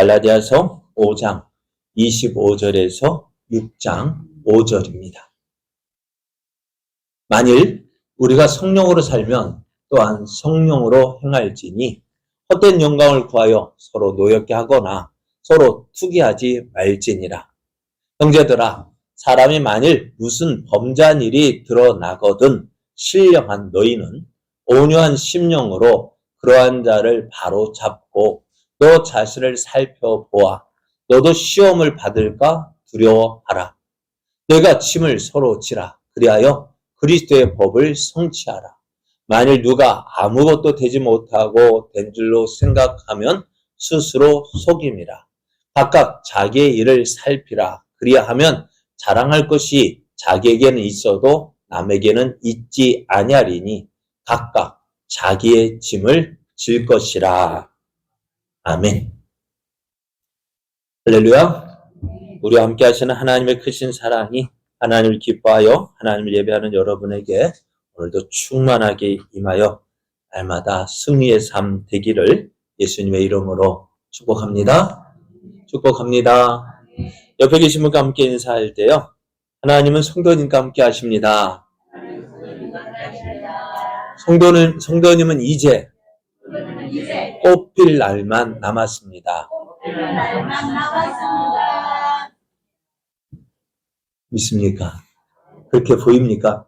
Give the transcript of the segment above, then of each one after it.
갈라디아서 5장 25절에서 6장 5절입니다. 만일 우리가 성령으로 살면 또한 성령으로 행할지니 헛된 영광을 구하여 서로 노엽게 하거나 서로 투기하지 말지니라. 형제들아, 사람이 만일 무슨 범죄한 일이 드러나거든 신령한 너희는 온유한 심령으로 그러한 자를 바로 잡고 너 자신을 살펴보아 너도 시험을 받을까 두려워하라. 너희가 침을 서로 지라. 그리하여 그리스도의 법을 성취하라. 만일 누가 아무것도 되지 못하고 된 줄로 생각하면 스스로 속임이라. 각각 자기의 일을 살피라. 그리하면 자랑할 것이 자기에게는 있어도 남에게는 있지 아니하리니 각각 자기의 짐을 질 것이라. 아멘. 할렐루야. 우리와 함께 하시는 하나님의 크신 사랑이 하나님을 기뻐하여 하나님을 예배하는 여러분에게 오늘도 충만하게 임하여 날마다 승리의 삶 되기를 예수님의 이름으로 축복합니다. 축복합니다. 옆에 계신 분과 함께 인사할 때요. 하나님은 성도님과 함께 하십니다. 성도님은 이제 꽃필 날만 남았습니다. 믿습니까? 그렇게 보입니까?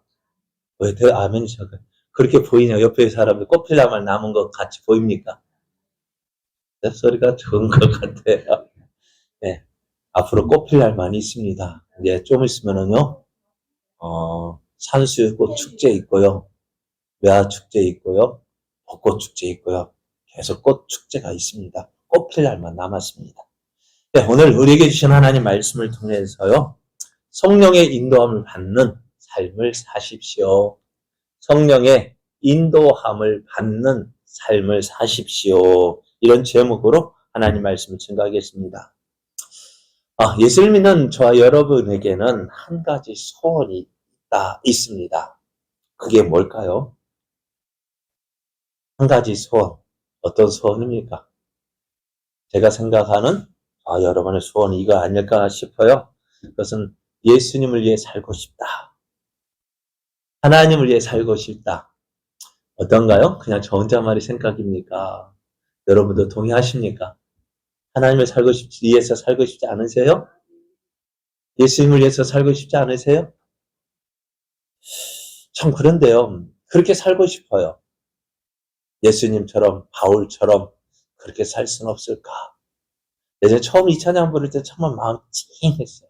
왜 아멘이셔? 그렇게 보이냐? 옆에 사람들 꽃필 날만 남은 것 같이 보입니까? 소리가 좋은 것 같아요. 네, 앞으로 꽃필 날만 있습니다. 이제 좀 있으면은요, 산수유꽃 축제 있고요, 외화 축제 있고요, 벚꽃 축제 있고요, 계속 꽃 축제가 있습니다. 꽃필 날만 남았습니다. 네, 오늘 우리에게 주신 하나님 말씀을 통해서요, 성령의 인도함을 받는 삶을 사십시오. 성령의 인도함을 받는 삶을 사십시오. 이런 제목으로 하나님 말씀을 증거하겠습니다. 예수를 믿는 저와 여러분에게는 한 가지 소원이 있습니다. 그게 뭘까요? 한 가지 소원. 어떤 소원입니까? 제가 생각하는 여러분의 소원이 이거 아닐까 싶어요. 그것은 예수님을 위해 살고 싶다. 하나님을 위해 살고 싶다. 어떤가요? 그냥 저 혼자만의 생각입니까? 여러분도 동의하십니까? 하나님을 위해서 살고 싶지 않으세요? 예수님을 위해서 살고 싶지 않으세요? 참 그런데요. 그렇게 살고 싶어요. 예수님처럼 바울처럼 그렇게 살 수는 없을까? 예전에 처음 이 찬양 부를 때 정말 마음 찡했어요.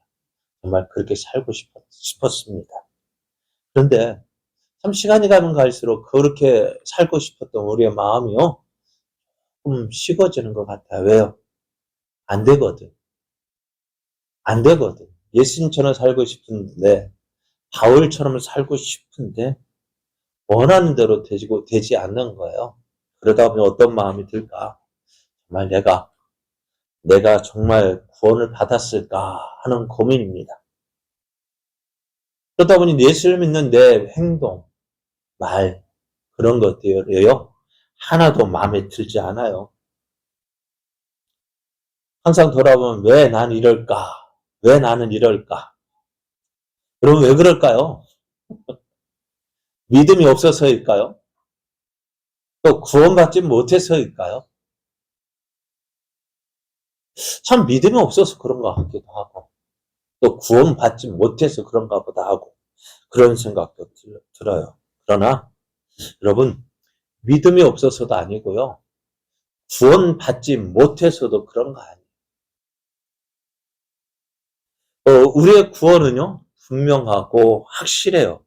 정말 그렇게 살고 싶었습니다. 그런데 참 시간이 가면 갈수록 그렇게 살고 싶었던 우리의 마음이요. 좀 식어지는 것 같아요. 왜요? 안 되거든. 안 되거든. 예수님처럼 살고 싶은데, 바울처럼 살고 싶은데, 원하는 대로 되지 않는 거예요. 그러다 보면 어떤 마음이 들까? 정말 내가 정말 구원을 받았을까 하는 고민입니다. 그러다 보니 예수를 믿는 내 행동, 말, 그런 것들이요. 하나도 마음에 들지 않아요. 항상 돌아보면 왜 난 이럴까? 왜 나는 이럴까? 여러분 왜 그럴까요? 믿음이 없어서일까요? 또 구원받지 못해서일까요? 참 믿음이 없어서 그런 것 같기도 하고 또 구원받지 못해서 그런가 보다 하고 그런 생각도 들어요. 그러나 여러분 믿음이 없어서도 아니고요. 구원받지 못해서도 그런 거 아니에요. 우리의 구원은요. 분명하고 확실해요.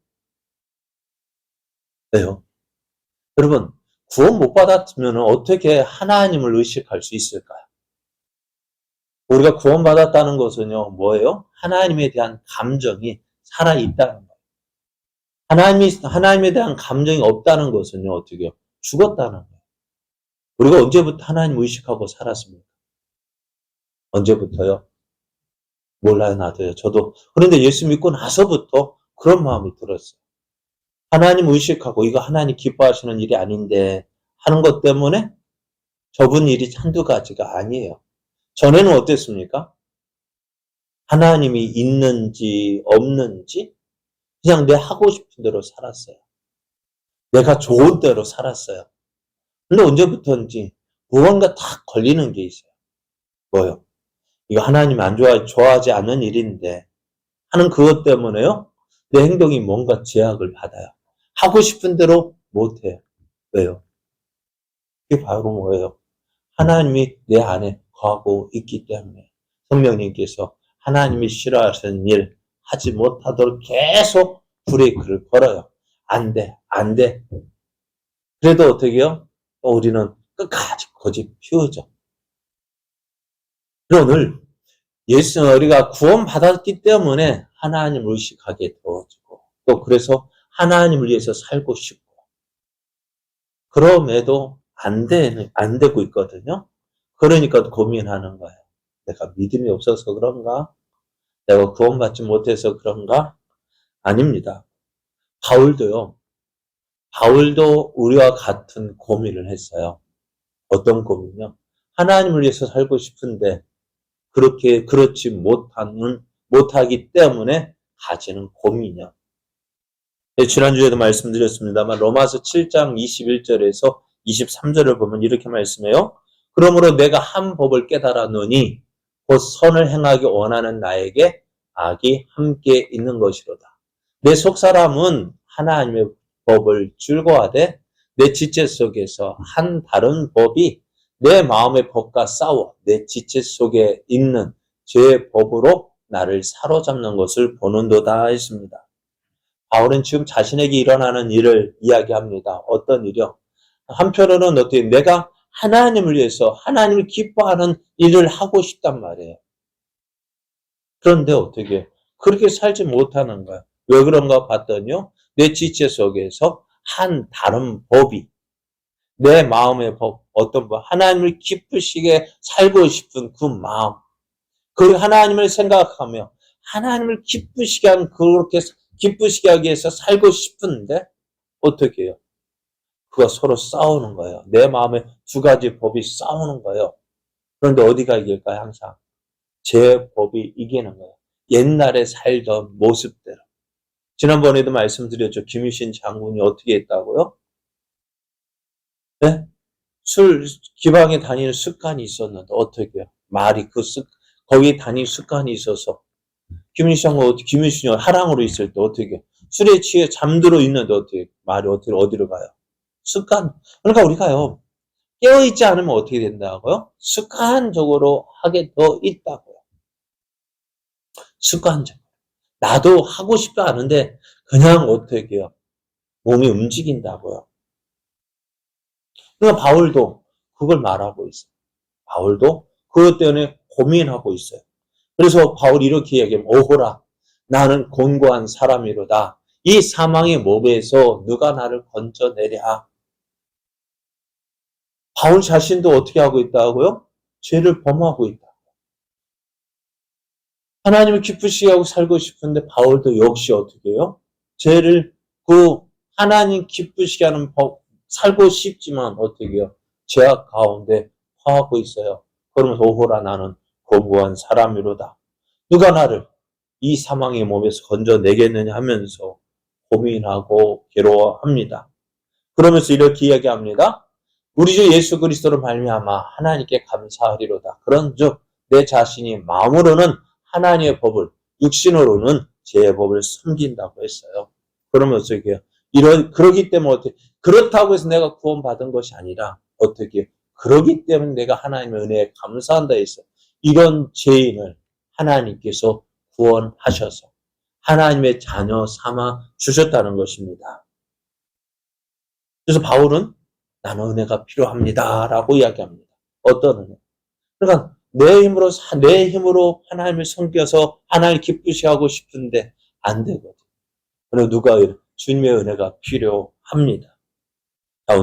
왜요? 여러분 구원 못 받았으면 어떻게 하나님을 의식할 수 있을까요? 우리가 구원받았다는 것은요. 뭐예요? 하나님에 대한 감정이 살아있다는 거예요. 하나님에 대한 감정이 없다는 것은요. 어떻게 죽었다는 거예요. 우리가 언제부터 하나님 의식하고 살았습니까? 언제부터요? 몰라요, 나도요. 저도. 그런데 예수 믿고 나서부터 그런 마음이 들었어요. 하나님 의식하고 이거 하나님 기뻐하시는 일이 아닌데 하는 것 때문에 접은 일이 한두 가지가 아니에요. 전에는 어땠습니까? 하나님이 있는지 없는지 그냥 내 하고 싶은 대로 살았어요. 내가 좋은 대로 살았어요. 근데 언제부터인지 무언가 딱 걸리는 게 있어요. 뭐요? 이거 하나님 안 좋아하지 않는 일인데 하는 그것 때문에요. 내 행동이 뭔가 제약을 받아요. 하고 싶은 대로 못해요. 왜요? 그게 바로 뭐예요? 하나님이 내 안에 거하고 있기 때문에 성령님께서 하나님이 싫어하시는 일 하지 못하도록 계속 브레이크를 걸어요. 안 돼, 안 돼. 그래도 어떻게 해요? 우리는 끝까지 고집 피우죠. 오늘 우리가 구원받았기 때문에 하나님을 의식하게 되어지고 또 그래서 하나님을 위해서 살고 싶고 그럼에도 안 되고 있거든요. 그러니까 고민하는 거예요. 내가 믿음이 없어서 그런가? 내가 구원받지 못해서 그런가? 아닙니다. 바울도 우리와 같은 고민을 했어요. 어떤 고민이요? 하나님을 위해서 살고 싶은데 그렇지 못하기 때문에 가지는 고민이요. 네, 지난주에도 말씀드렸습니다만 로마서 7장 21절에서 23절을 보면 이렇게 말씀해요. 그러므로 내가 한 법을 깨달았노니 곧 선을 행하기 원하는 나에게 악이 함께 있는 것이로다. 내 속사람은 하나님의 법을 즐거워하되 내 지체 속에서 한 다른 법이 내 마음의 법과 싸워 내 지체 속에 있는 죄의 법으로 나를 사로잡는 것을 보는도다 했습니다. 바울은 지금 자신에게 일어나는 일을 이야기합니다. 어떤 일이요? 한편으로는 어떻게 내가 하나님을 위해서 하나님을 기뻐하는 일을 하고 싶단 말이에요. 그런데 어떻게 그렇게 살지 못하는 거야. 왜 그런가 봤더니요. 내 지체 속에서 한 다른 법이 내 마음의 법, 어떤 법, 하나님을 기쁘시게 살고 싶은 그 마음, 그 하나님을 생각하며 하나님을 기쁘시게 하기 위해서 살고 싶은데 어떻게 해요? 그가 서로 싸우는 거예요. 내 마음에 두 가지 법이 싸우는 거예요. 그런데 어디가 이길까요? 항상 제 법이 이기는 거예요. 옛날에 살던 모습대로. 지난번에도 말씀드렸죠. 김유신 장군이 어떻게 했다고요? 네? 기방에 다니는 습관이 있었는데 어떻게 해요? 거기 다니는 습관이 있어서 김유신이 하랑으로 있을 때 어떻게 해요? 술에 취해 잠들어 있는데 어디로 가요? 습관. 그러니까 우리가요. 깨어있지 않으면 어떻게 된다고요? 습관적으로 하게 더 있다고요. 습관적으로. 나도 하고 싶지 않은데 그냥 어떻게 해요? 몸이 움직인다고요. 그러니까 바울도 그걸 말하고 있어요. 바울도 그것 때문에 고민하고 있어요. 그래서 바울이 이렇게 이야기하면 오호라 나는 곤고한 사람이로다. 이 사망의 몸에서 누가 나를 건져내랴. 바울 자신도 어떻게 하고 있다고요? 죄를 범하고 있다. 하나님을 기쁘시게 하고 살고 싶은데 바울도 역시 어떻게 해요? 죄를 하나님 기쁘시게 하는 법 살고 싶지만 어떻게 해요? 죄악 가운데 화하고 있어요. 그러면서 오호라 나는 곤고한 사람이로다. 누가 나를 이 사망의 몸에서 건져내겠느냐 하면서 고민하고 괴로워합니다. 그러면서 이렇게 이야기합니다. 우리 주 예수 그리스도로 말미암아 하나님께 감사하리로다. 그런즉 내 자신이 마음으로는 하나님의 법을 육신으로는 제 법을 숨긴다고 했어요. 그러면서 이게 그러기 때문에 어떻게 그렇다고 해서 내가 구원받은 것이 아니라 어떻게 그러기 때문에 내가 하나님의 은혜에 감사한다 했어요. 이런 죄인을 하나님께서 구원하셔서 하나님의 자녀 삼아 주셨다는 것입니다. 그래서 바울은 나는 은혜가 필요합니다. 라고 이야기합니다. 어떤 은혜? 그러니까 내 힘으로 하나님을 섬겨서 하나님을 기쁘시게 하고 싶은데 안 되거든. 그래서 주님의 은혜가 필요합니다. 자,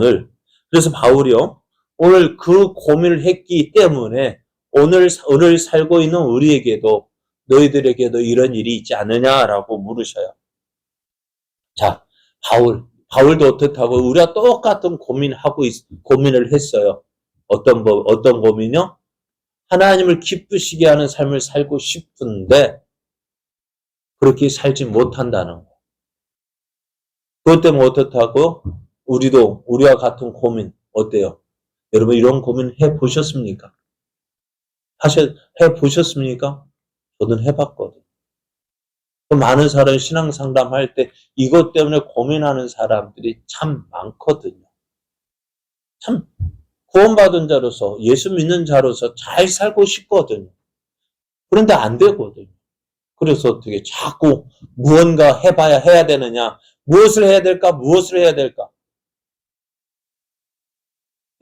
그래서 바울이요. 오늘 그 고민을 했기 때문에 오늘 살고 있는 우리에게도 너희들에게도 이런 일이 있지 않느냐라고 물으셔요. 자, 바울도 어떻다고 우리가 똑같은 고민을 했어요. 어떤 고민이요? 하나님을 기쁘시게 하는 삶을 살고 싶은데 그렇게 살지 못한다는 거예요. 그것 때문에 어떻다고? 우리와 같은 고민 어때요? 여러분 이런 고민 해보셨습니까? 해보셨습니까? 저는 해봤거든요. 많은 사람 신앙 상담할 때 이것 때문에 고민하는 사람들이 참 많거든요. 참 구원받은 자로서 예수 믿는 자로서 잘 살고 싶거든요. 그런데 안 되거든요. 그래서 어떻게 자꾸 무언가 해야 되느냐, 무엇을 해야 될까, 무엇을 해야 될까.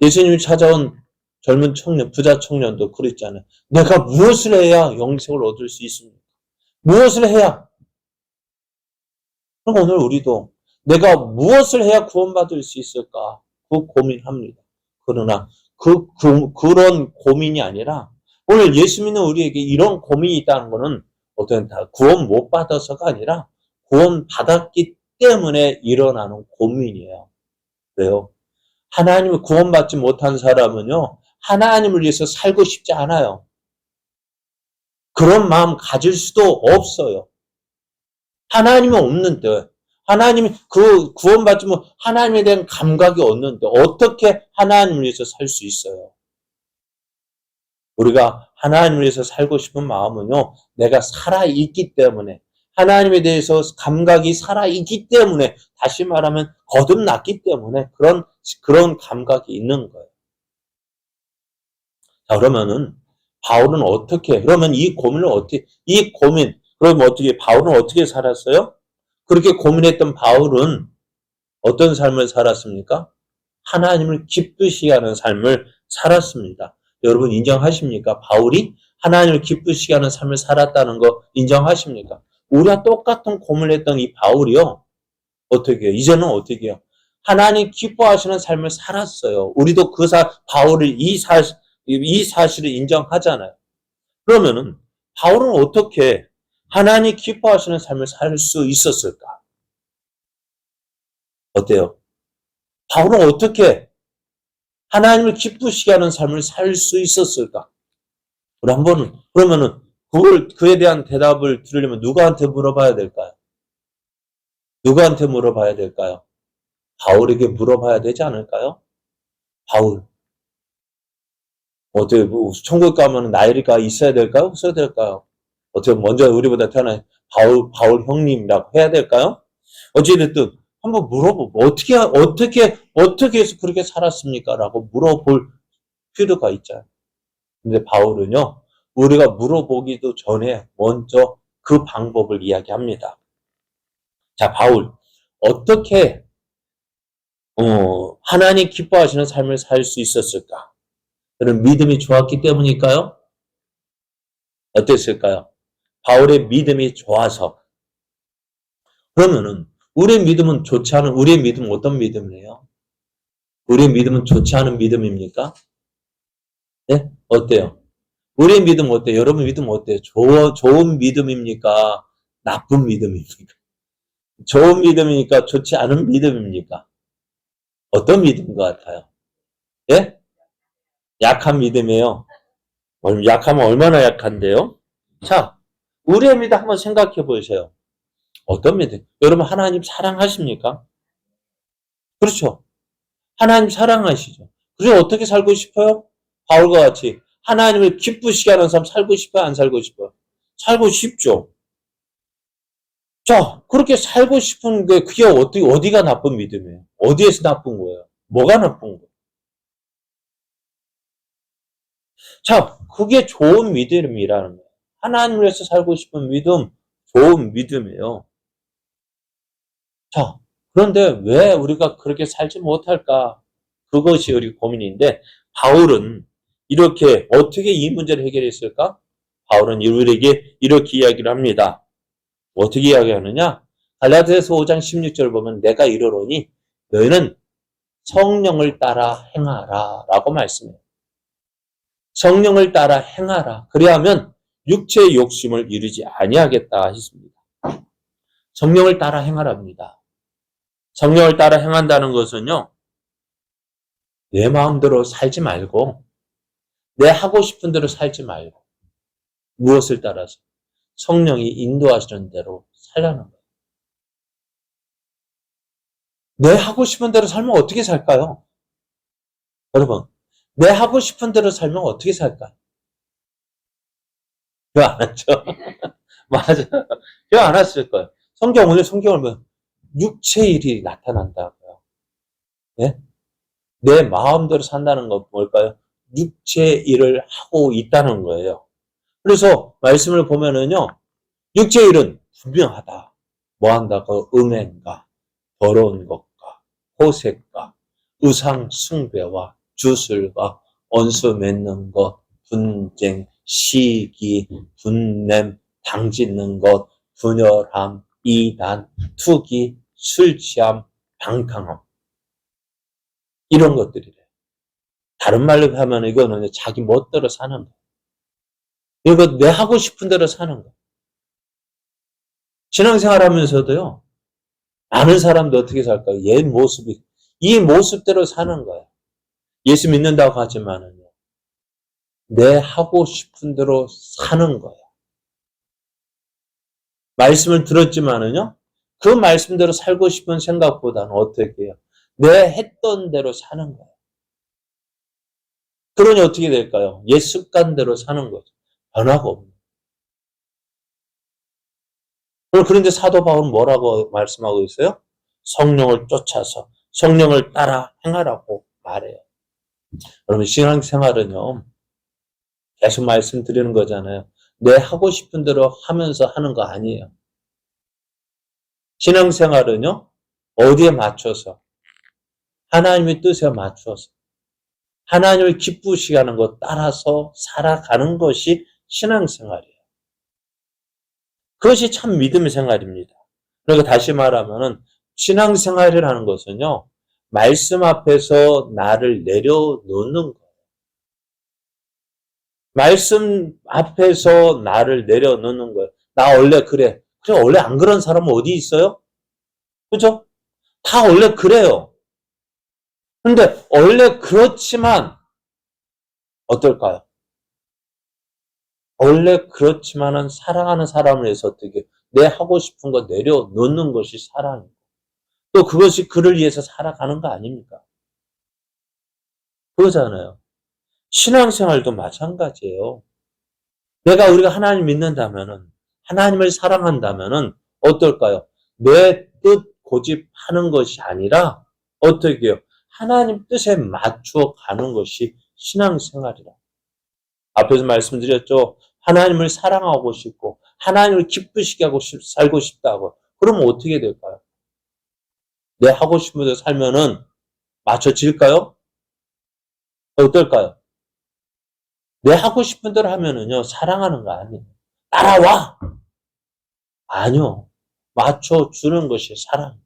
예수님이 찾아온 젊은 청년, 부자 청년도 그랬잖아요. 내가 무엇을 해야 영생을 얻을 수 있습니까? 무엇을 해야? 그럼 오늘 우리도 내가 무엇을 해야 구원받을 수 있을까? 그 고민합니다. 그러나 그런 고민이 아니라 오늘 예수 믿는 우리에게 이런 고민이 있다는 것은 어떤 다 구원 못 받아서가 아니라 구원 받았기 때문에 일어나는 고민이에요. 왜요? 하나님을 구원받지 못한 사람은요, 하나님을 위해서 살고 싶지 않아요. 그런 마음 가질 수도 없어요. 하나님은 없는데, 하나님이 구원받지 못, 하나님에 대한 감각이 없는데, 어떻게 하나님을 위해서 살 수 있어요? 우리가 하나님을 위해서 살고 싶은 마음은요, 내가 살아있기 때문에, 하나님에 대해서 감각이 살아있기 때문에, 다시 말하면 거듭났기 때문에 그런 감각이 있는 거예요. 자, 그러면은, 바울은 그러면 그러면 바울은 어떻게 살았어요? 그렇게 고민했던 바울은 어떤 삶을 살았습니까? 하나님을 기쁘시게 하는 삶을 살았습니다. 여러분 인정하십니까? 바울이 하나님을 기쁘시게 하는 삶을 살았다는 거 인정하십니까? 우리와 똑같은 고민했던 이 바울이요. 어떻게 해요? 이제는 어떻게 해요? 하나님 기뻐하시는 삶을 살았어요. 우리도 바울을 이 사실을 인정하잖아요. 그러면은 바울은 어떻게 하나님 기뻐하시는 삶을 살 수 있었을까? 어때요? 바울은 어떻게 하나님을 기쁘시게 하는 삶을 살 수 있었을까? 그러면은 그에 대한 대답을 들으려면 누구한테 물어봐야 될까요? 누구한테 물어봐야 될까요? 바울에게 물어봐야 되지 않을까요? 바울. 어떻게, 천국 가면 나이가 있어야 될까요? 없어야 될까요? 어떻게 먼저 우리보다 태어난 바울 형님이라고 해야 될까요? 어찌됐든 한번 물어보고 어떻게 해서 그렇게 살았습니까? 라고 물어볼 필요가 있잖아요. 근데 바울은요, 우리가 물어보기도 전에 먼저 그 방법을 이야기합니다. 자, 바울. 어떻게, 하나님 기뻐하시는 삶을 살 수 있었을까? 그런 믿음이 좋았기 때문일까요? 어땠을까요? 바울의 믿음이 좋아서. 그러면은, 우리의 믿음은 어떤 믿음이에요? 우리의 믿음은 좋지 않은 믿음입니까? 네? 어때요? 우리의 믿음 어때요? 여러분 믿음 어때요? 좋은 믿음입니까? 나쁜 믿음입니까? 좋은 믿음이니까 좋지 않은 믿음입니까? 어떤 믿음인 것 같아요? 예? 약한 믿음이에요. 약하면 얼마나 약한데요? 자, 우리의 믿음 한번 생각해 보세요. 어떤 믿음? 여러분 하나님 사랑하십니까? 그렇죠. 하나님 사랑하시죠. 그래서 어떻게 살고 싶어요? 바울과 같이 하나님을 기쁘시게 하는 삶 살고 싶어요? 안 살고 싶어요? 살고 싶죠. 자, 그렇게 살고 싶은 그게 어디가 나쁜 믿음이에요? 어디에서 나쁜 거예요? 뭐가 나쁜 거예요? 자, 그게 좋은 믿음이라는 거예요. 하나님을 위해서 살고 싶은 믿음, 좋은 믿음이에요. 자, 그런데 왜 우리가 그렇게 살지 못할까? 그것이 우리 고민인데, 바울은 이렇게 어떻게 이 문제를 해결했을까? 바울은 우리에게 이렇게 이야기를 합니다. 어떻게 이야기하느냐? 갈라디아서 5장 16절 보면 내가 이르노니 너희는 성령을 따라 행하라 라고 말씀해요. 성령을 따라 행하라. 그리하면 육체의 욕심을 이루지 아니하겠다 했습니다. 성령을 따라 행하랍니다. 성령을 따라 행한다는 것은요. 내 마음대로 살지 말고 내 하고 싶은 대로 살지 말고 무엇을 따라서 성령이 인도하시는 대로 살라는 거예요. 내 하고 싶은 대로 살면 어떻게 살까요? 여러분, 내 하고 싶은 대로 살면 어떻게 살까요? 기억 안 했죠? 맞아요. 기억 안 했을 거예요. 오늘 성경을 보면 육체일이 나타난다고요. 예? 내 마음대로 산다는 건 뭘까요? 육체일을 하고 있다는 거예요. 그래서 말씀을 보면은요, 육체일은 분명하다. 뭐 한다고? 음행과 더러운 것과 호색과 우상 숭배와 주술과 언수 맺는 것, 분쟁, 시기, 분냄, 당짓는 것, 분열함, 이단, 투기, 술 취함, 방탕함 이런 것들이래. 다른 말로 하면 이거는 자기 멋대로 사는 거. 이거 내 하고 싶은 대로 사는 거. 신앙생활 하면서도요. 많은 사람도 어떻게 살까요? 옛 모습이 이 모습대로 사는 거예요. 예수 믿는다고 하지만은요. 내 하고 싶은 대로 사는 거예요. 말씀을 들었지만은요. 그 말씀대로 살고 싶은 생각보다는 어떻게 해요? 내 했던 대로 사는 거예요. 그러니 어떻게 될까요? 옛 습관대로 사는 거죠. 변화가 없는 거예요. 그런데 사도 바울은 뭐라고 말씀하고 있어요? 성령을 쫓아서 성령을 따라 행하라고 말해요. 여러분 신앙생활은요. 계속 말씀드리는 거잖아요. 내 하고 싶은 대로 하면서 하는 거 아니에요. 신앙생활은요. 어디에 맞춰서 하나님의 뜻에 맞춰서 하나님을 기쁘시게 하는 것 따라서 살아가는 것이 신앙생활이에요. 그것이 참 믿음의 생활입니다. 그러니까 다시 말하면은 신앙생활이라는 것은요. 말씀 앞에서 나를 내려놓는 거예요. 말씀 앞에서 나를 내려놓는 거예요. 나 원래 그래. 그래, 원래 안 그런 사람은 어디 있어요? 그죠? 다 원래 그래요. 근데 원래 그렇지만 어떨까요? 원래 그렇지만은 사랑하는 사람을 위해서 어떻게 내 하고 싶은 거 내려놓는 것이 사랑이고 또 그것이 그를 위해서 살아가는 거 아닙니까? 그거잖아요. 신앙생활도 마찬가지예요. 우리가 하나님 믿는다면은 하나님을 사랑한다면은 어떨까요? 내 뜻 고집하는 것이 아니라 어떻게 해요? 하나님 뜻에 맞추어 가는 것이 신앙생활이라. 앞에서 말씀드렸죠. 하나님을 사랑하고 싶고 하나님을 기쁘시게 하고 살고 싶다고. 그러면 어떻게 될까요? 내 하고 싶은 대로 살면은 맞춰질까요? 어떨까요? 내 하고 싶은 대로 하면은요. 사랑하는 거 아니에요. 따라와! 아니요. 맞춰주는 것이 사랑.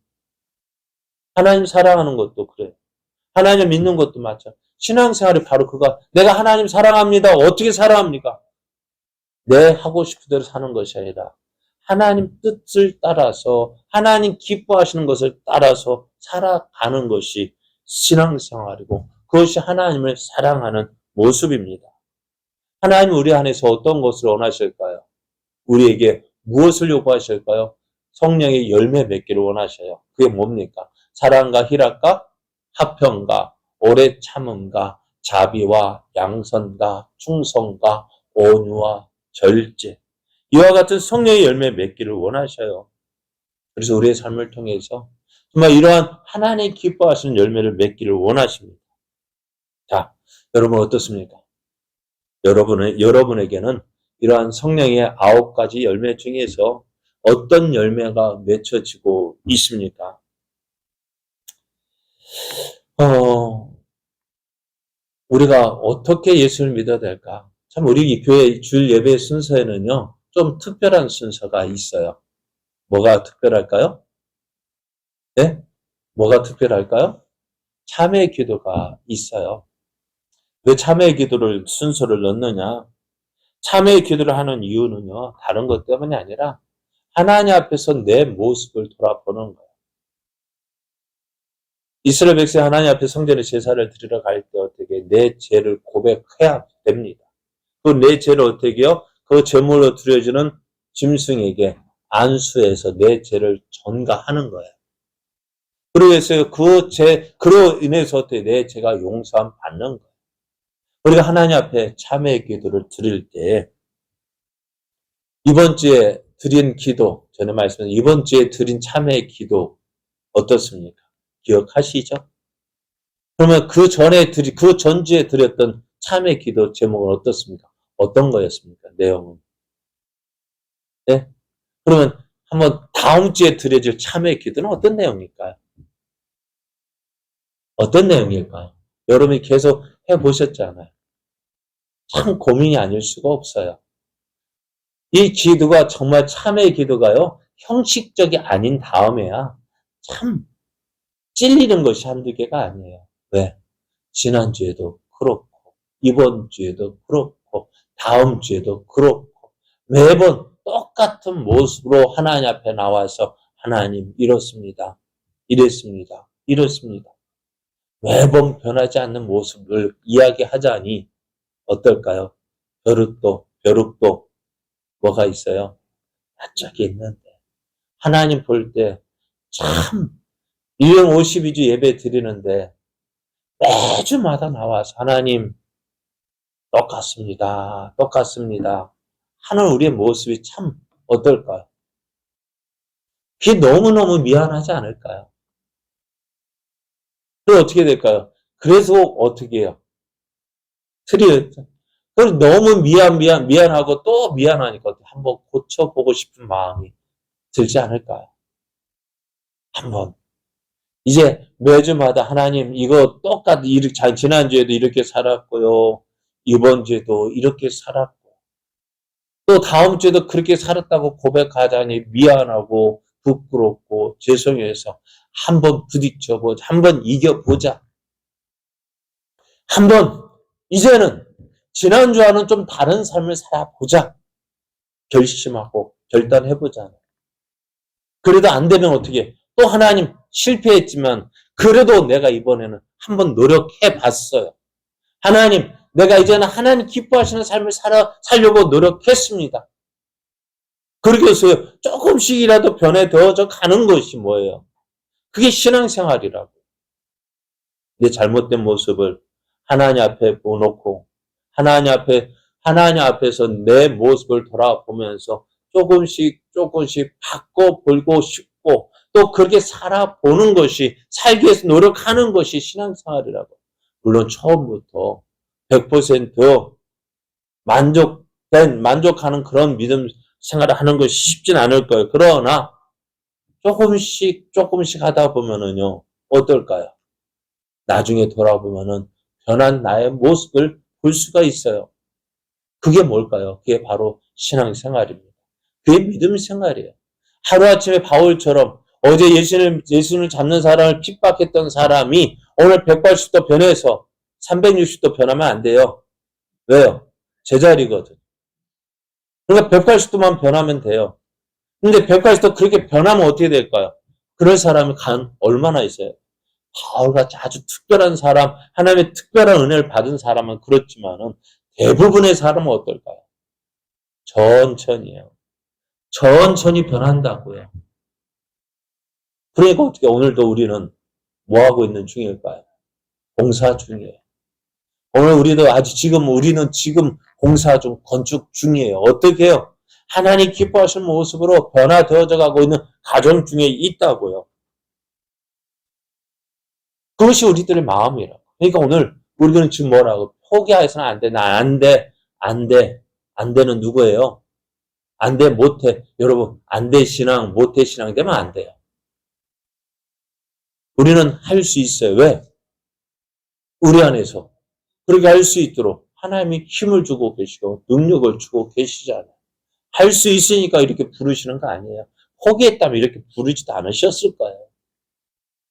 하나님 사랑하는 것도 그래요. 하나님 믿는 것도 맞죠. 신앙생활이 바로 그거. 내가 하나님 사랑합니다. 어떻게 사랑합니까? 내 하고 싶은 대로 사는 것이 아니라 하나님 뜻을 따라서 하나님 기뻐하시는 것을 따라서 살아가는 것이 신앙생활이고 그것이 하나님을 사랑하는 모습입니다. 하나님 우리 안에서 어떤 것을 원하실까요? 우리에게 무엇을 요구하실까요? 성령의 열매 맺기를 원하셔요. 그게 뭡니까? 사랑과 희락과 화평과 오래 참음과 자비와 양선과 충성과 온유와 절제 이와 같은 성령의 열매 맺기를 원하셔요. 그래서 우리의 삶을 통해서 정말 이러한 하나님 기뻐하시는 열매를 맺기를 원하십니다. 자, 여러분 어떻습니까? 여러분에게는 이러한 성령의 9가지 열매 중에서 어떤 열매가 맺혀지고 있습니까? 우리가 어떻게 예수를 믿어야 될까? 참 우리 교회 주일 예배 순서에는요. 좀 특별한 순서가 있어요. 뭐가 특별할까요? 네? 뭐가 특별할까요? 참회 기도가 있어요. 왜 참회 기도를 순서를 넣느냐? 참회 기도를 하는 이유는요. 다른 것 때문이 아니라 하나님 앞에서 내 모습을 돌아보는 거예요. 이스라엘 백성 하나님 앞에 성전에 제사를 드리러 갈 때 어떻게 내 죄를 고백해야 됩니다. 그 내 죄를 어떻게 해요? 그 제물로 드려지는 짐승에게 안수해서 내 죄를 전가하는 거예요. 그래서 그로 인해서 어떻게 내 죄가 용서함 받는 거예요. 우리가 하나님 앞에 참회의 기도를 드릴 때 이번 주에 드린 기도, 전에 말씀드린 이번 주에 드린 참회의 기도 어떻습니까? 기억하시죠? 그러면 그 전주에 드렸던 참회 기도 제목은 어떻습니까? 어떤 거였습니까? 내용은. 네? 그러면 한번 다음 주에 드려질 참회 기도는 어떤 내용일까요? 어떤 내용일까요? 여러분이 계속 해보셨잖아요. 참 고민이 아닐 수가 없어요. 이 기도가 정말 참회 기도가요, 형식적이 아닌 다음에야 참 찔리는 것이 한두 개가 아니에요. 왜? 지난주에도 그렇고, 이번 주에도 그렇고, 다음 주에도 그렇고, 매번 똑같은 모습으로 하나님 앞에 나와서 하나님 이렇습니다. 이랬습니다. 이렇습니다. 매번 변하지 않는 모습을 이야기하자니 어떨까요? 벼룩도 뭐가 있어요? 낯짝이 있는데 하나님 볼 때 참 1년 52주 예배 드리는데 매주마다 나와서 하나님 똑같습니다. 똑같습니다. 하는 우리의 모습이 참 어떨까요? 그게 너무너무 미안하지 않을까요? 그럼 어떻게 될까요? 그래서 어떻게 해요? 그럼 너무 미안하고 또 미안하니까 한번 고쳐보고 싶은 마음이 들지 않을까요? 한번. 이제 매주마다 하나님 이거 지난주에도 이렇게 살았고요. 이번 주에도 이렇게 살았고 또 다음 주에도 그렇게 살았다고 고백하자니 미안하고 부끄럽고 죄송해서 한번 부딪혀보자. 한번 이겨보자. 한번 이제는 지난주와는 좀 다른 삶을 살아보자. 결심하고 결단해보자. 그래도 안 되면 어떻게 또 하나님 실패했지만 그래도 내가 이번에는 한번 노력해봤어요. 하나님 내가 이제는 하나님 기뻐하시는 삶을 살려고 노력했습니다. 그렇게 해서 조금씩이라도 변해되어져 가는 것이 뭐예요? 그게 신앙생활이라고. 내 잘못된 모습을 하나님 앞에 놓고 하나님 앞에서 내 모습을 돌아보면서 조금씩 바꿔보고 싶고 또 그렇게 살아보는 것이 살기 위해서 노력하는 것이 신앙생활이라고. 물론 처음부터 100% 만족하는 그런 믿음 생활을 하는 것이 쉽진 않을 거예요. 그러나 조금씩 하다 보면은요, 어떨까요? 나중에 돌아보면은 변한 나의 모습을 볼 수가 있어요. 그게 뭘까요? 그게 바로 신앙생활입니다. 그게 믿음 생활이에요. 하루아침에 바울처럼 어제 예수님을 잡는 사람을 핍박했던 사람이 오늘 180도 변해서 360도 변하면 안 돼요. 왜요? 제자리거든. 그러니까 180도만 변하면 돼요. 근데 180도 그렇게 변하면 어떻게 될까요? 그럴 사람이 얼마나 있어요? 바울같이 아주 특별한 사람, 하나님의 특별한 은혜를 받은 사람은 그렇지만은 대부분의 사람은 어떨까요? 천천히요. 천천히 변한다고요. 그러니까 어떻게 오늘도 우리는 뭐 하고 있는 중일까요? 공사 중이에요. 오늘 우리는 지금 공사 중, 건축 중이에요. 어떻게 해요? 하나님 기뻐하시는 모습으로 변화되어져 가고 있는 가정 중에 있다고요. 그것이 우리들의 마음이라고. 그러니까 오늘 우리들은 지금 뭐라고? 포기해서는 안 돼. 나 안 돼. 안 돼. 안 되는 누구예요? 안 돼, 못해. 여러분, 안 돼 신앙, 못해 신앙 되면 안 돼요. 우리는 할 수 있어요. 왜? 우리 안에서. 그렇게 할 수 있도록 하나님이 힘을 주고 계시고 능력을 주고 계시잖아요. 할 수 있으니까 이렇게 부르시는 거 아니에요. 포기했다면 이렇게 부르지도 않으셨을 거예요.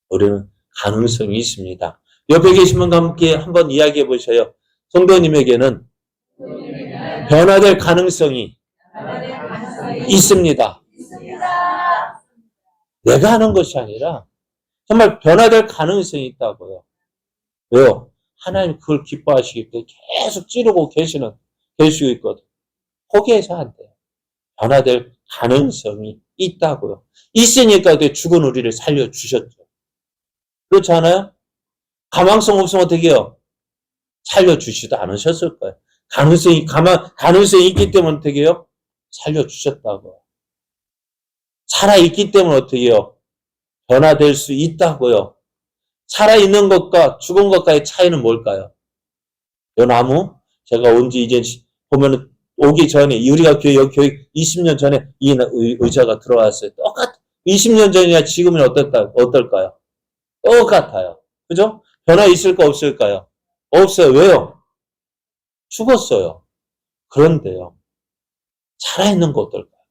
우리는 가능성이 있습니다. 옆에 계신 분과 함께 한번 이야기해 보셔요. 성도님에게는 변화될 가능성이 있습니다. 내가 하는 것이 아니라 정말 변화될 가능성이 있다고요. 왜요? 하나님 그걸 기뻐하시기 때문에 계속 찌르고 계시고 있거든. 포기해서 안 돼요. 변화될 가능성이 있다고요. 있으니까 죽은 우리를 살려주셨죠. 그렇지 않아요? 가망성 없으면 어떻게 해요? 살려주지도 않으셨을 거예요. 가능성이 있기 때문에 어떻게 해요? 살려주셨다고요. 살아있기 때문에 어떻게 해요? 변화될 수 있다고요. 살아있는 것과 죽은 것과의 차이는 뭘까요? 요 나무? 제가 온지 이제 보면은 오기 전에, 우리가 교육 20년 전에 이 의자가 들어왔어요. 20년 전이나 지금은 어떨까요? 똑같아요. 그죠? 변화 있을까, 없을까요? 없어요. 왜요? 죽었어요. 그런데요. 살아있는 거 어떨까요?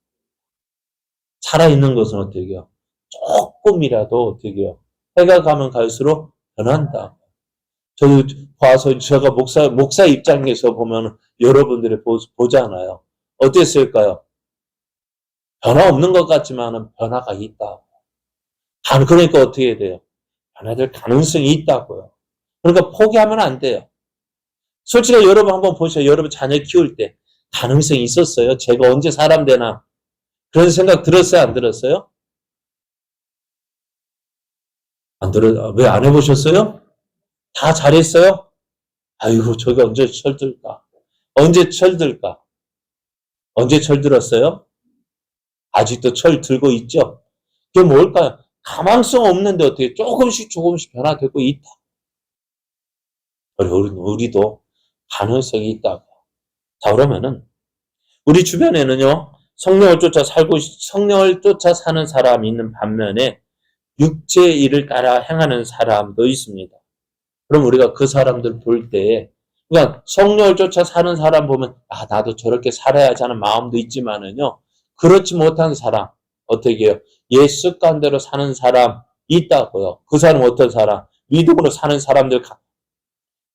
살아있는 것은 어떻게 해요? 조금이라도 어떻게 해요? 해가 가면 갈수록 변한다. 제가 목사 입장에서 보면 여러분들이 보잖아요. 어땠을까요? 변화 없는 것 같지만은 변화가 있다. 그러니까 어떻게 해야 돼요? 변화될 가능성이 있다고요. 그러니까 포기하면 안 돼요. 솔직히 여러분 한번 보세요. 여러분 자녀 키울 때 가능성이 있었어요? 제가 언제 사람 되나? 그런 생각 들었어요? 안 들었어요? 왜 안 해보셨어요? 다 잘했어요? 아이고, 저게 언제 철들까? 언제 철들까? 언제 철들었어요? 아직도 철 들고 있죠? 그게 뭘까요? 가망성 없는데 어떻게 조금씩 변화되고 있다. 우리도 가능성이 있다고. 자, 그러면은, 우리 주변에는요, 성령을 쫓아 사는 사람이 있는 반면에, 육체의 일을 따라 행하는 사람도 있습니다. 그럼 우리가 그 사람들 볼 때, 그러니까 성령을 쫓아 사는 사람 보면, 나도 저렇게 살아야지 하는 마음도 있지만은요, 그렇지 못한 사람, 어떻게 해요? 옛 습관대로 사는 사람 있다고요. 그 사람은 어떤 사람? 믿음으로 사는 사람들,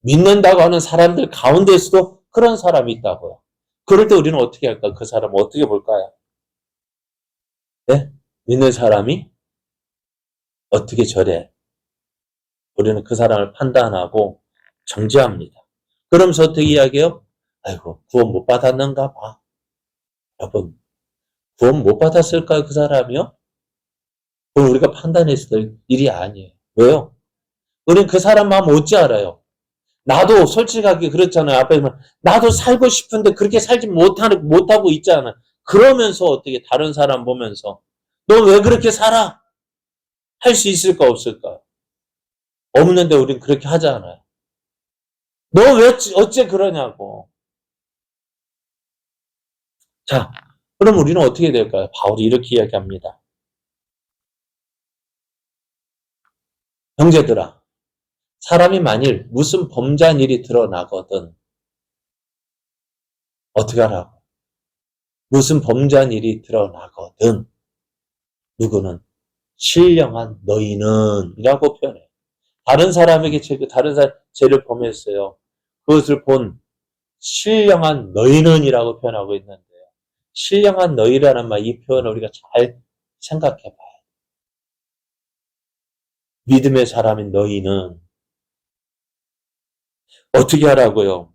믿는다고 하는 사람들 가운데서도 그런 사람이 있다고요. 그럴 때 우리는 어떻게 할까? 그 사람을 어떻게 볼까요? 네? 믿는 사람이 어떻게 저래? 우리는 그 사람을 판단하고 정죄합니다. 그러면서 어떻게 이야기해요? 아이고, 구원 못 받았는가 봐. 여러분, 구원 못 받았을까요? 그 사람이요? 그건 우리가 판단했을 때 일이 아니에요. 왜요? 우리는 그 사람 마음 어찌 알아요? 나도 솔직하게 그렇잖아요. 앞에 나도 살고 싶은데 그렇게 살지 못하고 있잖아. 그러면서 어떻게 다른 사람 보면서 너 왜 그렇게 살아? 할 수 있을까 없을까? 없는데 우린 그렇게 하잖아요. 너 왜 어째 그러냐고. 자, 그럼 우리는 어떻게 될까요? 바울이 이렇게 이야기합니다. 형제들아, 사람이 만일 무슨 범죄한 일이 드러나거든 어떻게 하라고? 무슨 범죄한 일이 드러나거든 누구는 신령한 너희는 이라고 표현해요. 다른 사람에게 다른 사람 죄를 범했어요. 그것을 본 신령한 너희는 이라고 표현하고 있는데요. 신령한 너희라는 말, 이 표현을 우리가 잘 생각해 봐요. 믿음의 사람인 너희는 어떻게 하라고요?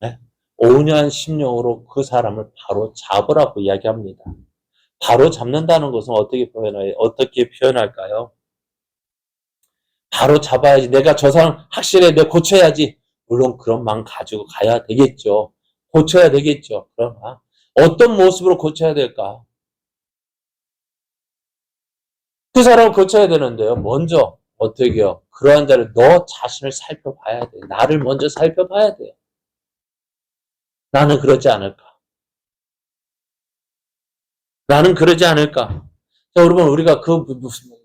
네? 5년 10년으로 그 사람을 바로 잡으라고 이야기합니다. 바로 잡는다는 것은 어떻게 표현할까요? 바로 잡아야지. 내가 저 사람 확실해. 내가 고쳐야지. 물론 그런 마음 가지고 가야 되겠죠. 고쳐야 되겠죠. 그러나 어떤 모습으로 고쳐야 될까? 그 사람을 고쳐야 되는데요. 먼저 어떻게 해요? 그러한 자를 너 자신을 살펴봐야 돼. 나를 먼저 살펴봐야 돼요. 나는 그러지 않을까? 나는 그러지 않을까? 자, 여러분, 우리가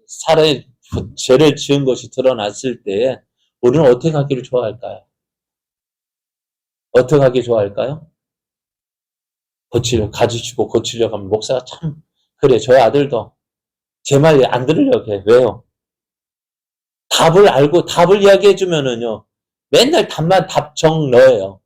사람의 죄를 지은 것이 드러났을 때 우리는 어떻게 하기를 좋아할까요? 어떻게 하기 좋아할까요? 가지치고 고치려고 하면 목사가 참, 그래, 저희 아들도 제 말 안 들으려고 해. 왜요? 답을 알고 답을 이야기해 주면은요. 맨날 답정 넣어요.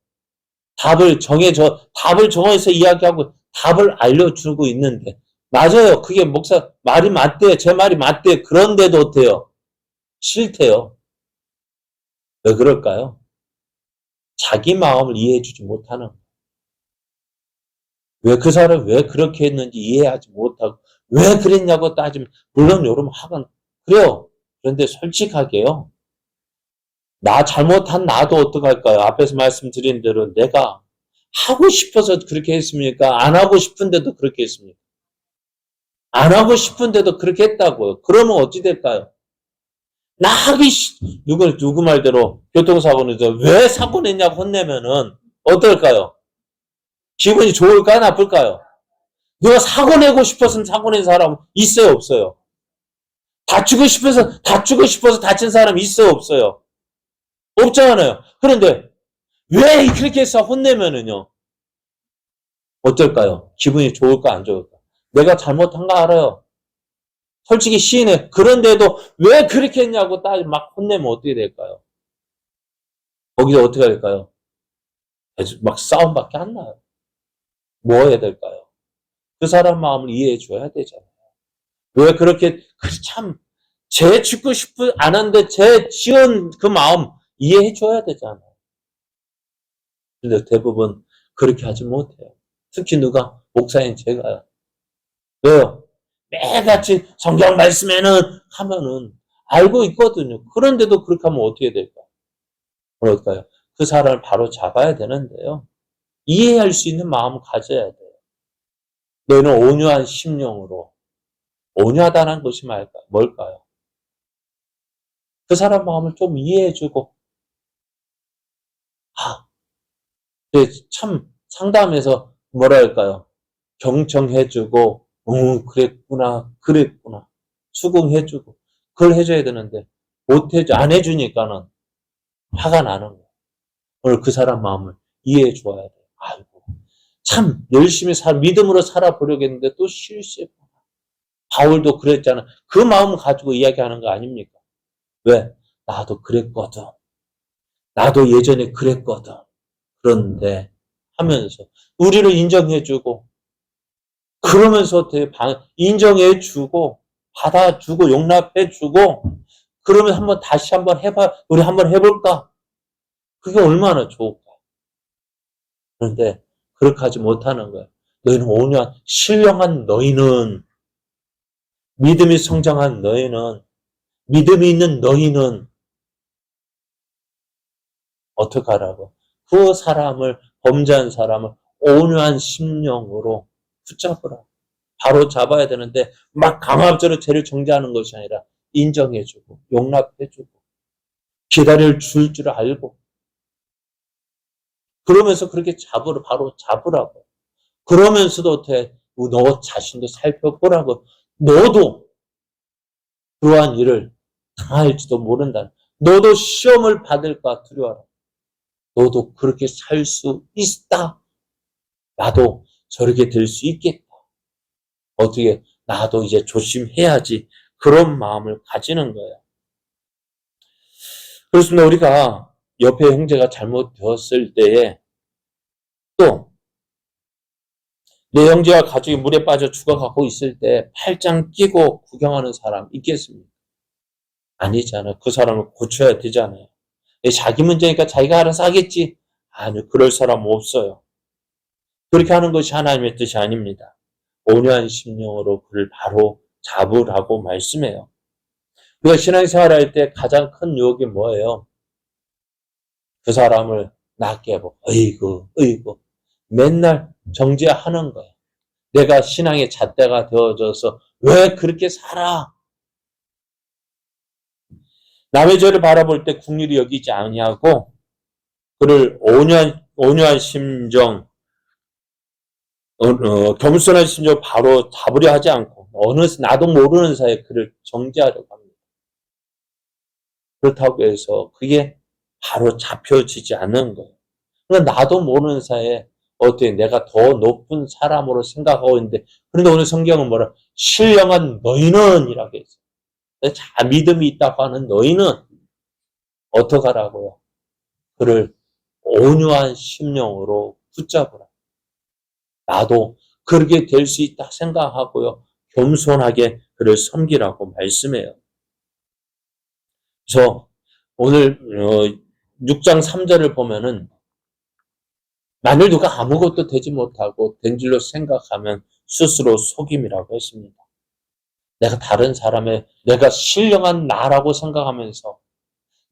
답을 정해서 이야기하고 답을 알려주고 있는데 맞아요. 그게 목사 말이 맞대요. 제 말이 맞대요. 그런데도 어때요? 싫대요. 왜 그럴까요? 자기 마음을 이해해주지 못하는 거예요. 왜 그 사람이 왜 그렇게 했는지 이해하지 못하고 왜 그랬냐고 따지면 물론 여러분 하건 그래요. 그런데 솔직하게요. 나 잘못한 나도 어떡할까요? 앞에서 말씀드린 대로 내가 하고 싶어서 그렇게 했습니까? 안 하고 싶은데도 그렇게 했습니까? 안 하고 싶은데도 그렇게 했다고요. 그러면 어찌 될까요? 나 누구 말대로 교통사고는서 왜 사고 냈냐고 혼내면은 어떨까요? 기분이 좋을까요? 나쁠까요? 누가 사고 내고 싶어서 사고 낸 사람 있어요? 없어요? 다치고 싶어서 다친 사람 있어요? 없어요? 없잖아요. 그런데 왜 그렇게 해서 혼내면은요? 어떨까요? 기분이 좋을까 안 좋을까? 내가 잘못한 거 알아요. 솔직히 시인해. 그런데도 왜 그렇게 했냐고 막 혼내면 어떻게 될까요? 거기서 어떻게 될까요? 막 싸움밖에 안 나요. 뭐 해야 될까요? 그 사람 마음을 이해해 줘야 되잖아요. 왜 그렇게 참 제 죽고 싶지 않은데 제 지은 그 마음 이해해 줘야 되잖아요. 근데 대부분 그렇게 하지 못해요. 특히 누가 목사인 제가요. 왜요? 매같이 성경 말씀에는 하면은 알고 있거든요. 그런데도 그렇게 하면 어떻게 될까요? 그럴까요? 그 사람을 바로 잡아야 되는데요. 이해할 수 있는 마음을 가져야 돼요. 너희는 온유한 심령으로 온유하다는 것이 뭘까요? 그 사람 마음을 좀 이해해주고 참 상담에서 뭐랄까요? 경청해주고 그랬구나 수긍해주고 그걸 해줘야 되는데 안 해주니까는 화가 나는 거예요. 오늘 그 사람 마음을 이해해 줘야 돼요. 아이고 참 열심히 믿음으로 살아보려고 했는데 또 실수했구나. 바울도 그랬잖아. 그 마음을 가지고 이야기하는 거 아닙니까? 왜? 나도 그랬거든. 나도 예전에 그랬거든. 그런데 하면서 우리를 인정해주고 그러면서 인정해주고 받아주고 용납해주고 그러면 다시 한번 우리 한번 해볼까? 그게 얼마나 좋을까? 그런데 그렇게 하지 못하는 거야. 너희는 온유한 신령한 너희는 믿음이 성장한 너희는 믿음이 있는 너희는 어떻게 하라고? 그 사람을 범죄한 사람을 온유한 심령으로 붙잡으라. 바로 잡아야 되는데 막 강압적으로 죄를 정죄하는 것이 아니라 인정해주고 용납해주고 기다릴 줄 알고 그러면서 그렇게 바로 잡으라고. 그러면서도 어떻게 너 자신도 살펴보라고. 너도 그러한 일을 당할지도 모른다. 너도 시험을 받을까 두려워라. 너도 그렇게 살 수 있다. 나도 저렇게 될 수 있겠다. 어떻게 나도 이제 조심해야지. 그런 마음을 가지는 거예요. 그렇습니다. 우리가 옆에 형제가 잘못되었을 때에 또 내 형제와 가족이 물에 빠져 죽어가고 있을 때 팔짱 끼고 구경하는 사람 있겠습니까? 아니잖아요. 그 사람을 고쳐야 되잖아요. 자기 문제니까 자기가 알아서 하겠지. 아니요. 그럴 사람 없어요. 그렇게 하는 것이 하나님의 뜻이 아닙니다. 온유한 심령으로 그를 바로 잡으라고 말씀해요. 우리가 신앙생활할 때 가장 큰 유혹이 뭐예요? 그 사람을 낫게 하고 어이구 맨날 정죄하는 거예요. 내가 신앙의 잣대가 되어져서 왜 그렇게 살아? 남의 죄를 바라볼 때 국률이 여기지 아니하고 그를 온유한 심정, 겸손한 심정 바로 잡으려 하지 않고 나도 모르는 사이에 그를 정죄하려고 합니다. 그렇다고 해서 그게 바로 잡혀지지 않는 거예요. 그러니까 나도 모르는 사이에 어떻게 내가 더 높은 사람으로 생각하고 있는데 그런데 오늘 성경은 뭐라 신령한 너희는 이라고 했어요. 믿음이 있다고 하는 너희는 어떡하라고요? 그를 온유한 심령으로 붙잡으라. 나도 그렇게 될 수 있다 생각하고요. 겸손하게 그를 섬기라고 말씀해요. 그래서 오늘 6장 3절을 보면은 만일 누가 아무것도 되지 못하고 된 줄로 생각하면 스스로 속임이라고 했습니다. 내가 다른 사람의 내가 신령한 나라고 생각하면서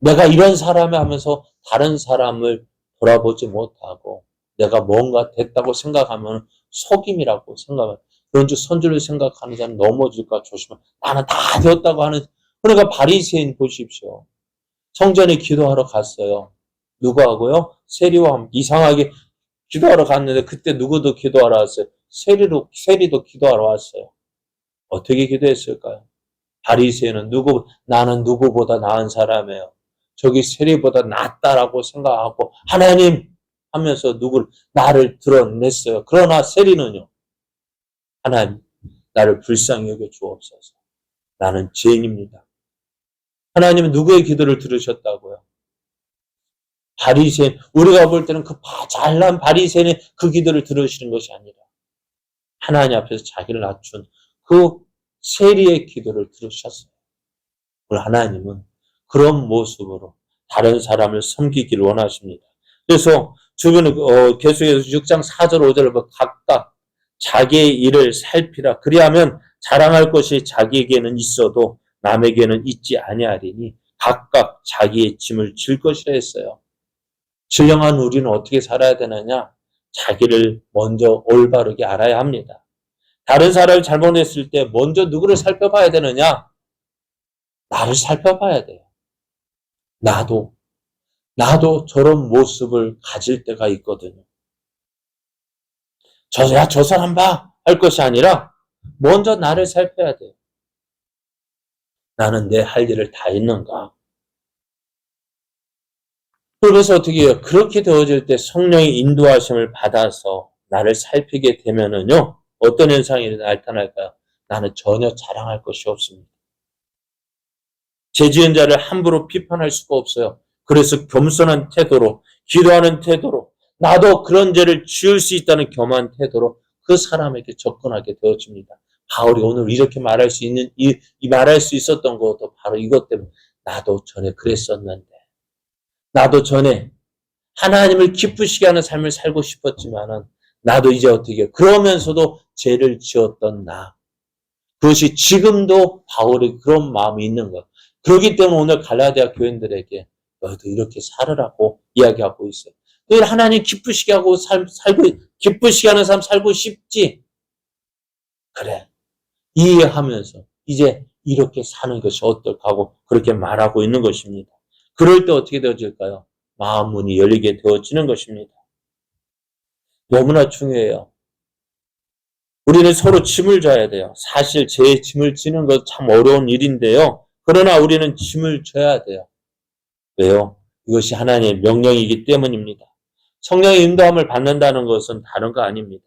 내가 이런 사람이 하면서 다른 사람을 돌아보지 못하고 내가 뭔가 됐다고 생각하면 속임이라고 생각해요. 그런즉 선줄을 생각하는 자는 넘어질까 조심하라. 나는 다 되었다고 하는 그러니까 바리새인 보십시오. 성전에 기도하러 갔어요. 누구하고요? 세리와 함께 이상하게 기도하러 갔는데 그때 누구도 기도하러 왔어요. 세리도 기도하러 왔어요. 어떻게 기도했을까요? 바리새인은 나는 누구보다 나은 사람이에요. 저기 세리보다 낫다라고 생각하고 하나님 하면서 나를 드러냈어요. 그러나 세리는요. 하나님 나를 불쌍히 여겨 주옵소서. 나는 죄인입니다. 하나님은 누구의 기도를 들으셨다고요? 바리새인 우리가 볼 때는 그 잘난 바리새인의 그 기도를 들으시는 것이 아니라 하나님 앞에서 자기를 낮춘 그 세리의 기도를 들으셨어요. 하나님은 그런 모습으로 다른 사람을 섬기기를 원하십니다. 그래서 주변에 계속해서 6장 4절 5절을 보면 각각 자기의 일을 살피라. 그리하면 자랑할 것이 자기에게는 있어도 남에게는 있지 아니하리니 각각 자기의 짐을 질 것이라 했어요. 신령한 우리는 어떻게 살아야 되느냐? 자기를 먼저 올바르게 알아야 합니다. 다른 사람을 잘못했을 때 먼저 누구를 살펴봐야 되느냐? 나를 살펴봐야 돼요. 나도 저런 모습을 가질 때가 있거든요. 저 사람 봐! 할 것이 아니라 먼저 나를 살펴야 돼요. 나는 내 할 일을 다 했는가? 그래서 어떻게 해요? 그렇게 되어질 때 성령의 인도하심을 받아서 나를 살피게 되면은요, 어떤 현상이 나타날까요? 나는 전혀 자랑할 것이 없습니다. 죄 지은 자를 함부로 비판할 수가 없어요. 그래서 겸손한 태도로, 기도하는 태도로, 나도 그런 죄를 지을 수 있다는 겸한 태도로 그 사람에게 접근하게 되어집니다. 바울이 오늘 이렇게 말할 수 있는, 말할 수 있었던 것도 바로 이것 때문에 나도 전에 그랬었는데, 나도 전에 하나님을 기쁘시게 하는 삶을 살고 싶었지만은 나도 이제 어떻게 해요? 그러면서도 죄를 지었던 나. 그것이 지금도 바울의 그런 마음이 있는 것. 그렇기 때문에 오늘 갈라디아 교인들에게 너희도 이렇게 살으라고 이야기하고 있어요. 너희 하나님 기쁘시게 하고 살고 기쁘시게 하는 삶 살고 싶지? 그래. 이해하면서 이제 이렇게 사는 것이 어떨까 하고 그렇게 말하고 있는 것입니다. 그럴 때 어떻게 되어질까요? 마음 문이 열리게 되어지는 것입니다. 너무나 중요해요. 우리는 서로 짐을 져야 돼요. 사실 제 짐을 지는 것 참 어려운 일인데요. 그러나 우리는 짐을 져야 돼요. 왜요? 이것이 하나님의 명령이기 때문입니다. 성령의 인도함을 받는다는 것은 다른 거 아닙니다.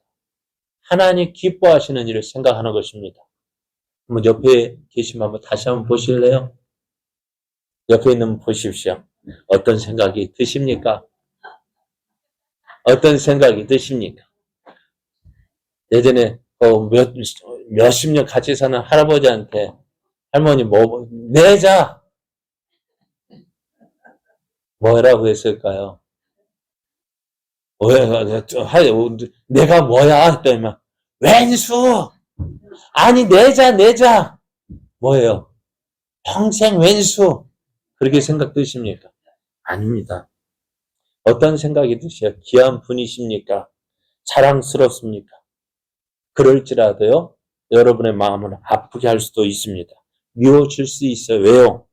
하나님 기뻐하시는 일을 생각하는 것입니다. 한번 옆에 계시면 한번 다시 한번 보실래요? 옆에 있는 분 보십시오. 어떤 생각이 드십니까? 어떤 생각이 드십니까? 예전에 몇십 년 같이 사는 할아버지한테 할머니 내자 뭐라고 했을까요? 내가 뭐야? 했더니 왼수! 아니 내자 뭐예요? 평생 왼수! 그렇게 생각 드십니까? 아닙니다. 어떤 생각이 드세요? 귀한 분이십니까? 사랑스럽습니까? 그럴지라도요, 여러분의 마음을 아프게 할 수도 있습니다. 미워질 수 있어요. 왜요?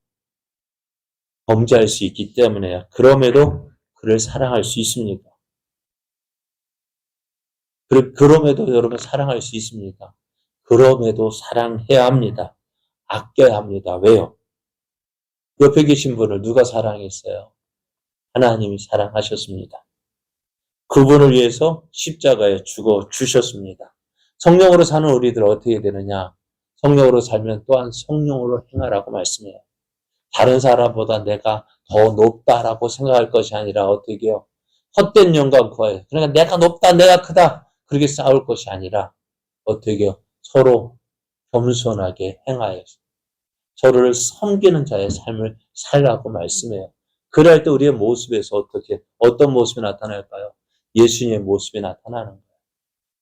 범죄할 수 있기 때문에요. 그럼에도 그를 사랑할 수 있습니까? 그럼에도 여러분 사랑할 수 있습니까? 그럼에도 사랑해야 합니다. 아껴야 합니다. 왜요? 옆에 계신 분을 누가 사랑했어요? 하나님이 사랑하셨습니다. 그분을 위해서 십자가에 죽어 주셨습니다. 성령으로 사는 우리들 어떻게 되느냐? 성령으로 살면 또한 성령으로 행하라고 말씀해요. 다른 사람보다 내가 더 높다라고 생각할 것이 아니라 어떻게 해요? 헛된 영광 구하여. 그러니까 내가 높다, 내가 크다. 그렇게 싸울 것이 아니라 어떻게 해요? 서로 겸손하게 행하여 서로를 섬기는 자의 삶을 살라고 말씀해요. 그럴 때 우리의 모습에서 어떤 모습이 나타날까요? 예수님의 모습이 나타나는 거예요.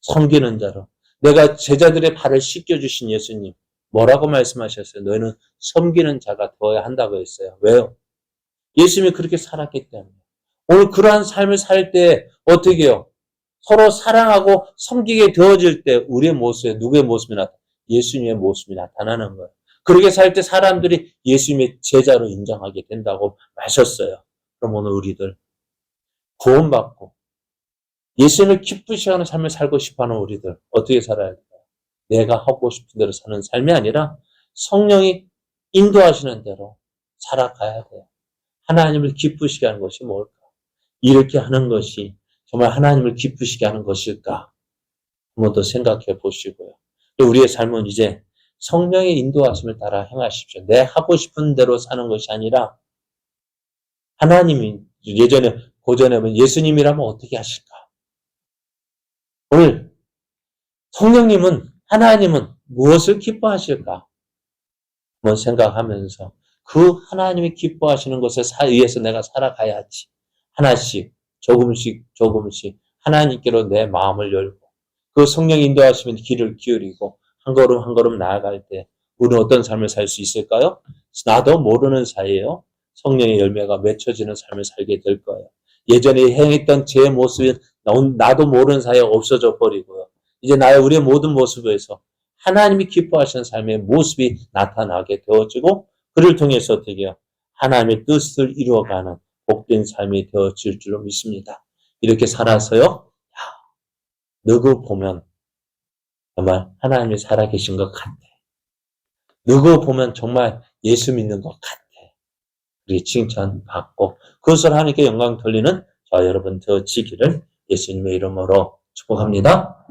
섬기는 자로. 내가 제자들의 발을 씻겨주신 예수님, 뭐라고 말씀하셨어요? 너희는 섬기는 자가 되어야 한다고 했어요. 왜요? 예수님이 그렇게 살았기 때문에. 오늘 그러한 삶을 살 때 어떻게 해요? 서로 사랑하고 섬기게 되어질 때 우리의 모습에 누구의 모습이 예수님의 모습이 나타나는 거예요. 그렇게 살 때 사람들이 예수님의 제자로 인정하게 된다고 하셨어요. 그럼 오늘 우리들 구원받고 예수님을 기쁘시게 하는 삶을 살고 싶어하는 우리들 어떻게 살아야 될까요? 내가 하고 싶은 대로 사는 삶이 아니라 성령이 인도하시는 대로 살아가야 돼요. 하나님을 기쁘시게 하는 것이 뭘까? 이렇게 하는 것이 정말 하나님을 기쁘시게 하는 것일까? 한 번 더 생각해 보시고요. 우리의 삶은 이제 성령의 인도하심을 따라 행하십시오. 내 하고 싶은 대로 사는 것이 아니라 하나님이 고전에 예수님이라면 어떻게 하실까? 오늘 성령님은 하나님은 무엇을 기뻐하실까? 한번 생각하면서 그 하나님이 기뻐하시는 것에 의해서 내가 살아가야지. 하나씩 조금씩 하나님께로 내 마음을 열고 그 성령 인도하시면 귀를 기울이고 한 걸음 한 걸음 나아갈 때 우리는 어떤 삶을 살 수 있을까요? 나도 모르는 사이에요. 성령의 열매가 맺혀지는 삶을 살게 될 거예요. 예전에 행했던 제 모습이 나도 모르는 사이에 없어져 버리고요. 이제 우리의 모든 모습에서 하나님이 기뻐하시는 삶의 모습이 나타나게 되어지고 그를 통해서 어떻게 해요? 하나님의 뜻을 이루어가는 복된 삶이 되어질 줄로 믿습니다. 이렇게 살아서요. 누구 보면 정말 하나님이 살아계신 것 같아. 누구 보면 정말 예수 믿는 것 같아. 우리 칭찬받고 그것을 하나님께 영광 돌리는 저와 여러분 되어지기를 예수님의 이름으로 축복합니다.